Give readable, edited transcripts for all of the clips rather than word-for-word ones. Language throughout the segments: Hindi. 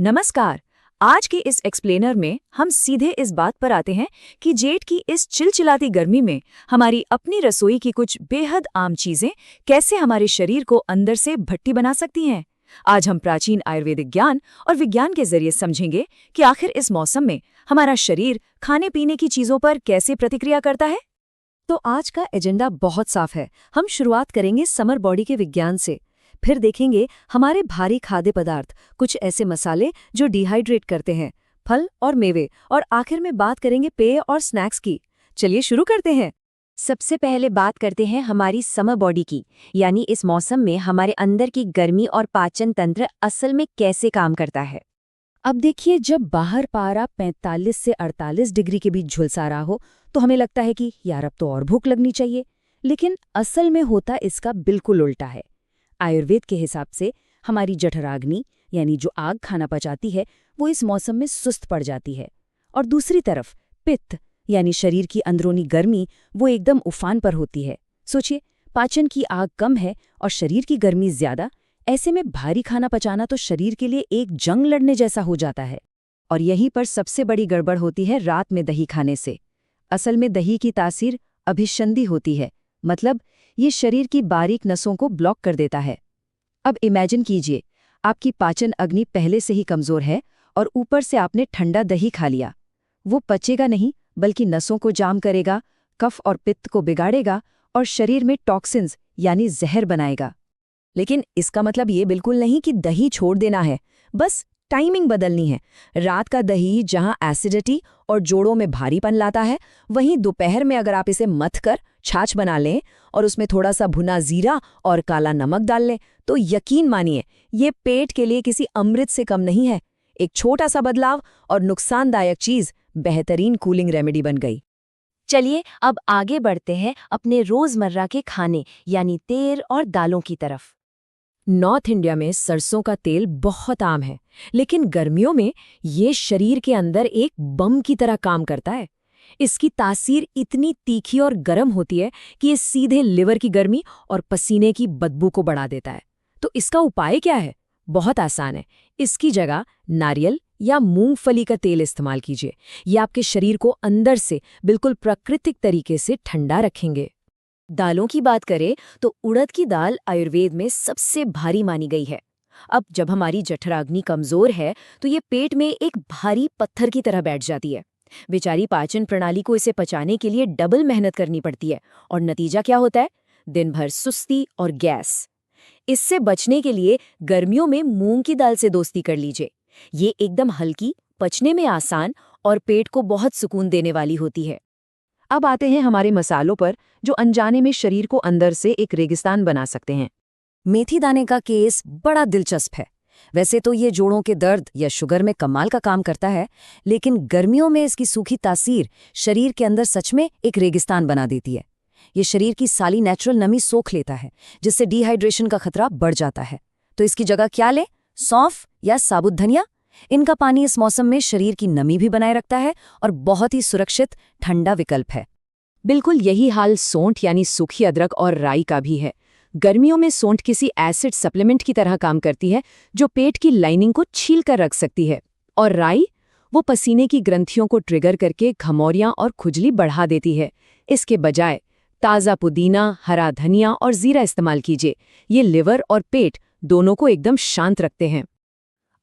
नमस्कार। आज के इस एक्सप्लेनर में हम सीधे इस बात पर आते हैं कि जेठ की इस चिलचिलाती गर्मी में हमारी अपनी रसोई की कुछ बेहद आम चीजें कैसे हमारे शरीर को अंदर से भट्टी बना सकती हैं। आज हम प्राचीन आयुर्वेदिक ज्ञान और विज्ञान के जरिए समझेंगे कि आखिर इस मौसम में हमारा शरीर खाने पीने की चीजों पर कैसे प्रतिक्रिया करता है। तो आज का एजेंडा बहुत साफ है। हम शुरुआत करेंगे समर बॉडी के विज्ञान से, फिर देखेंगे हमारे भारी खाद्य पदार्थ, कुछ ऐसे मसाले जो डिहाइड्रेट करते हैं, फल और मेवे, और आखिर में बात करेंगे पेय और स्नैक्स की। चलिए शुरू करते हैं। सबसे पहले बात करते हैं हमारी समर बॉडी की, यानी इस मौसम में हमारे अंदर की गर्मी और पाचन तंत्र असल में कैसे काम करता है। अब देखिए, जब बाहर पारा 45 से 48 डिग्री के बीच झुलसा रहा हो तो हमें लगता है कि यार अब तो और भूख लगनी चाहिए, लेकिन असल में होता इसका बिल्कुल उल्टा है। आयुर्वेद के हिसाब से हमारी जठराग्नि, यानी जो आग खाना पचाती है, वो इस मौसम में सुस्त पड़ जाती है, और दूसरी तरफ पित्त, यानी शरीर की अंदरूनी गर्मी, वो एकदम उफान पर होती है। सोचिए, पाचन की आग कम है और शरीर की गर्मी ज्यादा। ऐसे में भारी खाना पचाना तो शरीर के लिए एक जंग लड़ने जैसा हो जाता है। और यहीं पर सबसे बड़ी गड़बड़ होती है रात में दही खाने से। असल में दही की तासीर अभिसंधि होती है, मतलब ये शरीर की बारीक नसों को ब्लॉक कर देता है। अब इमेजिन कीजिए, आपकी पाचन अग्नि पहले से ही कमजोर है और ऊपर से आपने ठंडा दही खा लिया। वो पचेगा नहीं, बल्कि नसों को जाम करेगा, कफ और पित्त को बिगाड़ेगा और शरीर में टॉक्सिन्स यानी जहर बनाएगा। लेकिन इसका मतलब ये बिल्कुल नहीं कि दही छोड़ देना है, बस टाइमिंग बदलनी है। रात का दही जहां एसिडिटी और जोड़ों में भारीपन लाता है, वहीं दोपहर में अगर आप इसे मथ कर छाछ बना लें और उसमें थोड़ा सा भुना जीरा और काला नमक डाल लें, तो यकीन मानिए ये पेट के लिए किसी अमृत से कम नहीं है। एक छोटा सा बदलाव और नुकसानदायक चीज बेहतरीन कूलिंग रेमेडी बन गई। चलिए अब आगे बढ़ते हैं अपने रोजमर्रा के खाने, यानी तेल और दालों की तरफ। नॉर्थ इंडिया में सरसों का तेल बहुत आम है, लेकिन गर्मियों में ये शरीर के अंदर एक बम की तरह काम करता है। इसकी तासीर इतनी तीखी और गर्म होती है कि ये सीधे लिवर की गर्मी और पसीने की बदबू को बढ़ा देता है। तो इसका उपाय क्या है? बहुत आसान है। इसकी जगह नारियल या मूंगफली का तेल इस्तेमाल कीजिए। ये आपके शरीर को अंदर से बिल्कुल प्राकृतिक तरीके से ठंडा रखेंगे। दालों की बात करें तो उड़द की दाल आयुर्वेद में सबसे भारी मानी गई है। अब जब हमारी जठराग्नि कमजोर है तो ये पेट में एक भारी पत्थर की तरह बैठ जाती है। बेचारी पाचन प्रणाली को इसे पचाने के लिए डबल मेहनत करनी पड़ती है, और नतीजा क्या होता है? दिन भर सुस्ती और गैस। इससे बचने के लिए गर्मियों में मूंग की दाल से दोस्ती कर लीजिए। ये एकदम हल्की, पचने में आसान और पेट को बहुत सुकून देने वाली होती है। अब आते हैं हमारे मसालों पर, जो अनजाने में शरीर को अंदर से एक रेगिस्तान बना सकते हैं। मेथी दाने का केस बड़ा दिलचस्प है। वैसे तो ये जोड़ों के दर्द या शुगर में कमाल का काम करता है, लेकिन गर्मियों में इसकी सूखी तासीर शरीर के अंदर सच में एक रेगिस्तान बना देती है। ये शरीर की सारी नेचुरल नमी सोख लेता है, जिससे डिहाइड्रेशन का खतरा बढ़ जाता है। तो इसकी जगह क्या लें? सौंफ या साबुत धनिया। इनका पानी इस मौसम में शरीर की नमी भी बनाए रखता है और बहुत ही सुरक्षित ठंडा विकल्प है। बिल्कुल यही हाल सोंठ यानी सूखी अदरक और राई का भी है। गर्मियों में सोंठ किसी एसिड सप्लीमेंट की तरह काम करती है, जो पेट की लाइनिंग को छील कर रख सकती है। और राई, वो पसीने की ग्रंथियों को ट्रिगर करके घमौरियां और खुजली बढ़ा देती है। इसके बजाय ताज़ा पुदीना, हरा धनिया और जीरा इस्तेमाल कीजिए। ये लिवर और पेट दोनों को एकदम शांत रखते हैं।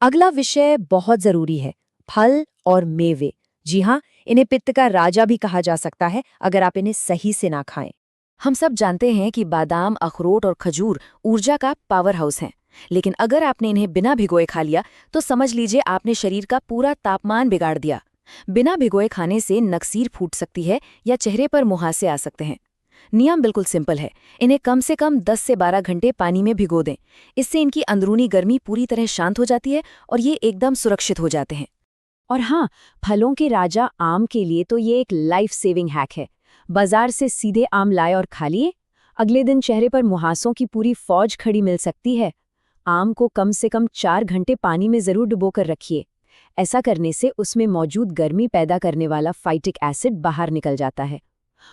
अगला विषय बहुत जरूरी है, फल और मेवे। जी हाँ, इन्हें पित्त का राजा भी कहा जा सकता है अगर आप इन्हें सही से ना खाएं। हम सब जानते हैं कि बादाम, अखरोट और खजूर ऊर्जा का पावर हाउस हैं, लेकिन अगर आपने इन्हें बिना भिगोए खा लिया तो समझ लीजिए आपने शरीर का पूरा तापमान बिगाड़ दिया। बिना भिगोए खाने से नक्सीर फूट सकती है या चेहरे पर मुहासे आ सकते हैं। नियम बिल्कुल सिंपल है, इन्हें कम से कम 10 से 12 घंटे पानी में भिगो दें। इससे इनकी अंदरूनी गर्मी पूरी तरह शांत हो जाती है और ये एकदम सुरक्षित हो जाते हैं। और हाँ, फलों के राजा आम के लिए तो ये एक लाइफ सेविंग हैक है। बाजार से सीधे आम लाए और खा लिए, अगले दिन चेहरे पर मुहासों की पूरी फौज खड़ी मिल सकती है। आम को कम से कम 4 घंटे पानी में जरूर डुबोकर रखिए। ऐसा करने से उसमें मौजूद गर्मी पैदा करने वाला फाइटिक एसिड बाहर निकल जाता है।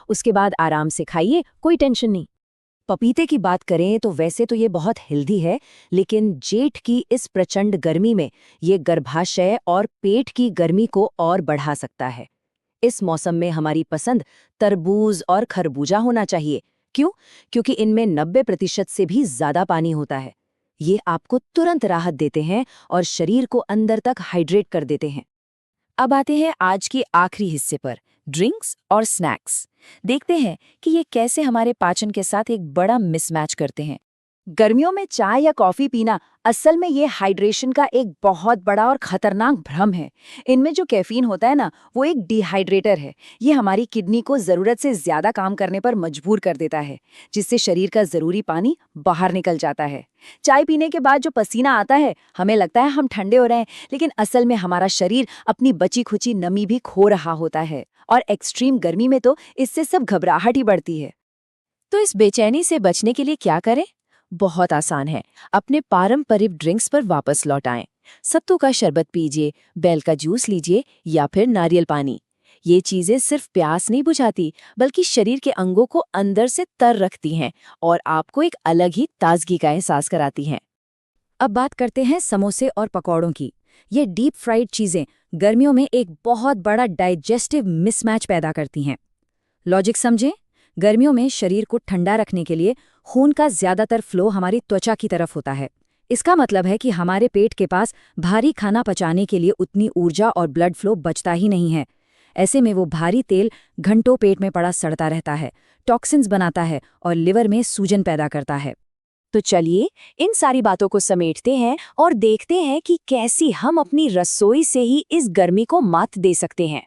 उसके बाद आराम से खाइए, कोई टेंशन नहीं। पपीते की बात करें तो वैसे तो ये बहुत हेल्दी है, लेकिन जेठ की इस प्रचंड गर्मी में ये गर्भाशय और पेट की गर्मी को और बढ़ा सकता है। इस मौसम में हमारी पसंद तरबूज और खरबूजा होना चाहिए। क्यों? क्योंकि इनमें 90% से भी ज्यादा पानी होता है। ये आपको तुरंत राहत देते हैं और शरीर को अंदर तक हाइड्रेट कर देते हैं। अब आते हैं आज के आखिरी हिस्से पर, ड्रिंक्स और स्नैक्स। देखते हैं कि ये कैसे हमारे पाचन के साथ एक बड़ा मिसमैच करते हैं। गर्मियों में चाय या कॉफी पीना असल में ये हाइड्रेशन का एक बहुत बड़ा और खतरनाक भ्रम है। इनमें जो कैफीन होता है ना, वो एक डिहाइड्रेटर है। ये हमारी किडनी को जरूरत से ज्यादा काम करने पर मजबूर कर देता है, जिससे शरीर का जरूरी पानी बाहर निकल जाता है। चाय पीने के बाद जो पसीना आता है, हमें लगता है हम ठंडे हो रहे हैं, लेकिन असल में हमारा शरीर अपनी बची खुची नमी भी खो रहा होता है। और एक्सट्रीम गर्मी में तो इससे सब घबराहट ही बढ़ती है। तो इस बेचैनी से बचने के लिए क्या करें? बहुत आसान है। अपने पारंपरिक ड्रिंक्स पर वापस लौट आएं। सत्तू का शरबत पीजिए, बेल का जूस लीजिए या फिर नारियल पानी। ये चीजें सिर्फ प्यास नहीं बुझाती, बल्कि शरीर के अंगों को अंदर से तर रखती हैं और आपको एक अलग ही ताजगी का एहसास कराती हैं। अब बात करते हैं समोसे और पकौड़ों की। ये डीप फ्राइड चीजें गर्मियों में एक बहुत बड़ा डाइजेस्टिव मिसमैच पैदा करती हैं। लॉजिक समझें। गर्मियों में शरीर को ठंडा रखने के लिए खून का ज्यादातर फ्लो हमारी त्वचा की तरफ होता है। इसका मतलब है कि हमारे पेट के पास भारी खाना पचाने के लिए उतनी ऊर्जा और ब्लड फ्लो बचता ही नहीं है। ऐसे में वो भारी तेल घंटों पेट में पड़ा सड़ता रहता है, टॉक्सिन्स बनाता है और लिवर में सूजन पैदा करता है। तो चलिए इन सारी बातों को समेटते हैं और देखते हैं कि कैसे हम अपनी रसोई से ही इस गर्मी को मात दे सकते हैं।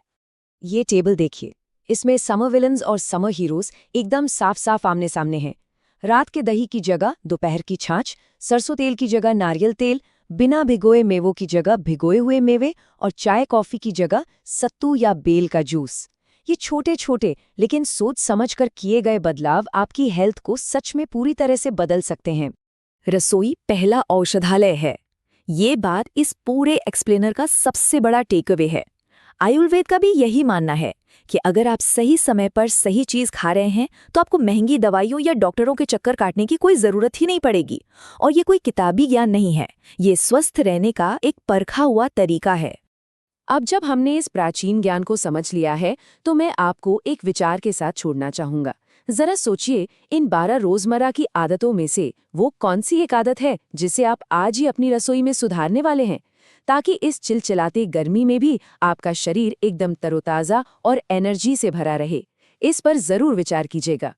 ये टेबल देखिए, इसमें समर विलन्स और समर हीरोज एकदम साफ साफ आमने सामने हैं। रात के दही की जगह दोपहर की छाछ, सरसों तेल की जगह नारियल तेल, बिना भिगोए मेवों की जगह भिगोए हुए मेवे और चाय कॉफी की जगह सत्तू या बेल का जूस। ये छोटे छोटे लेकिन सोच समझ कर किए गए बदलाव आपकी हेल्थ को सच में पूरी तरह से बदल सकते हैं। रसोई पहला औषधालय है। ये बात इस पूरे एक्सप्लेनर का सबसे बड़ा टेकअवे है। आयुर्वेद का भी यही मानना है कि अगर आप सही समय पर सही चीज खा रहे हैं तो आपको महंगी दवाइयों या डॉक्टरों के चक्कर काटने की कोई जरूरत ही नहीं पड़ेगी। और ये कोई किताबी ज्ञान नहीं है, ये स्वस्थ रहने का एक परखा हुआ तरीका है। अब जब हमने इस प्राचीन ज्ञान को समझ लिया है, तो मैं आपको एक विचार के साथ छोड़ना चाहूंगा। जरा सोचिए, इन 12 रोजमर्रा की आदतों में से वो कौन सी एक आदत है जिसे आप आज ही अपनी रसोई में सुधारने वाले हैं, ताकि इस चिलचिलाती गर्मी में भी आपका शरीर एकदम तरोताजा और एनर्जी से भरा रहे। इस पर जरूर विचार कीजिएगा।